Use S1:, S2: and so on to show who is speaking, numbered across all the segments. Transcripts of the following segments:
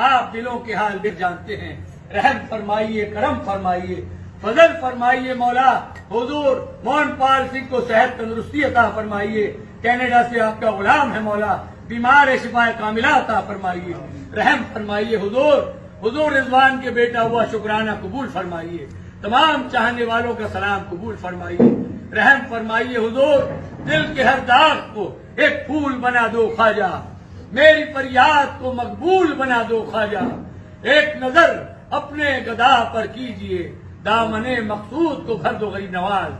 S1: آپ دلوں کے حال بھی جانتے ہیں، رحم فرمائیے، کرم فرمائیے، فضل فرمائیے مولا۔ حضور موہن پال سنگھ کو صحت تندرستی عطا فرمائیے، کینیڈا سے آپ کا غلام ہے مولا، بیمار ہے شفا کاملہ عطا فرمائیے، رحم فرمائیے حضور رضوان کے بیٹا ہوا شکرانہ قبول فرمائیے، تمام چاہنے والوں کا سلام قبول فرمائیے، رحم فرمائیے حضور، دل کے ہر داغ کو ایک پھول بنا دو خواجہ، میری فریاد کو مقبول بنا دو خواجہ، ایک نظر اپنے گدا پر کیجئے، دامن مقصود کو بھر دو غریب نواز،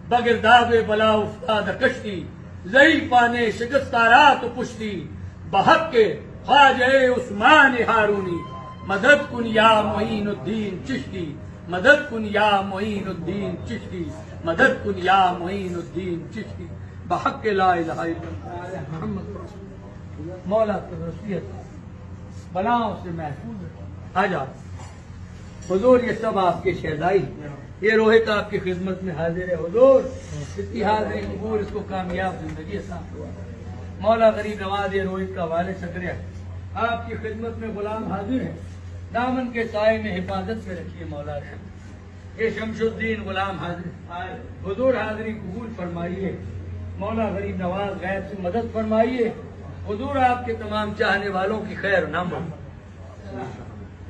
S1: بگرداب بلا افتاد کشتی، زہی پانے شکستارات پشتی، بحق کے خواجہ عثمان ہارونی، مدد کن یا معین الدین چشتی، مدد کن یا معین الدین چشتی، مدد کن یا معین الدین چشتی، بحق لا الہ الا اللہ محمد رسول اللہ۔ مولا تندرستی بلاؤں سے محفوظ آجا حضور، یہ سب آپ کے شہدائی، یہ روحت آپ کی خدمت میں حاضر ہے حضور، اتحاد قبول، اس کو کامیاب زندگی عطا ہوا۔ مولا غریب نواز یہ روحت کا والد شکریہ، آپ کی خدمت میں غلام حاضر ہے، دامن کے سائے میں حفاظت میں رکھیے مولا۔ یہ شمس الدین غلام حاضر، حضور حاضری قبول فرمائیے، مولا غریب نواز غیب سے مدد فرمائیے، حضور آپ کے تمام چاہنے والوں کی خیر نام ہو۔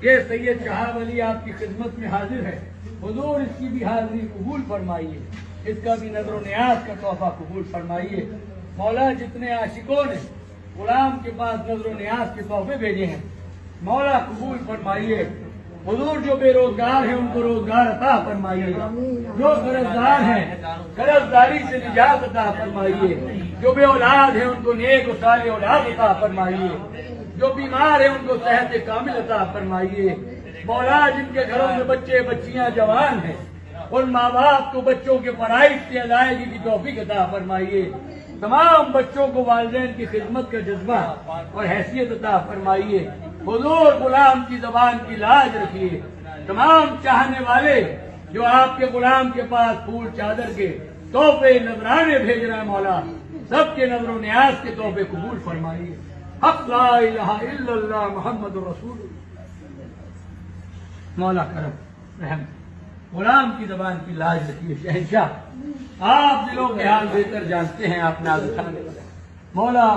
S1: یہ سید شہاب علی آپ کی خدمت میں حاضر ہے، حضور اس کی بھی حاضری قبول فرمائیے، اس کا بھی نظر و نیاز کا تحفہ قبول فرمائیے۔ مولا جتنے عاشقوں نے غلام کے پاس نظر و نیاز کے تحفے بھیجے ہیں مولا قبول فرمائیے، حضور جو بے روزگار ہیں ان کو روزگار عطا فرمائیے، جو قرضدار ہیں قرضداری سے نجات عطا فرمائیے، جو بے اولاد ہیں ان کو نیک و صالح اولاد عطا فرمائیے، جو بیمار ہیں ان کو صحت کامل عطا فرمائیے۔ مولا جن کے گھروں میں بچے بچیاں جوان ہیں ان ماں باپ کو بچوں کے فرائض سے ادائیگی کی توفیق عطا فرمائیے، تمام بچوں کو والدین کی خدمت کا جذبہ اور حیثیت عطا فرمائیے۔ حضور غلام کی زبان کی لاج رکھیے، تمام چاہنے والے جو آپ کے غلام کے پاس پھول چادر کے تحفے نذرانے بھیج رہے ہیں مولا، سب کے نظر و نیاز کے تحفے قبول فرمائیے۔ حق لا الہ الا اللہ محمد رسول اللہ۔ مولا کرم رحم، غلام کی زبان کی لاج رکھیے شہنشاہ، آپ دلوں کے حال بہتر جانتے ہیں، آپ ناز اٹھانے والے مولا۔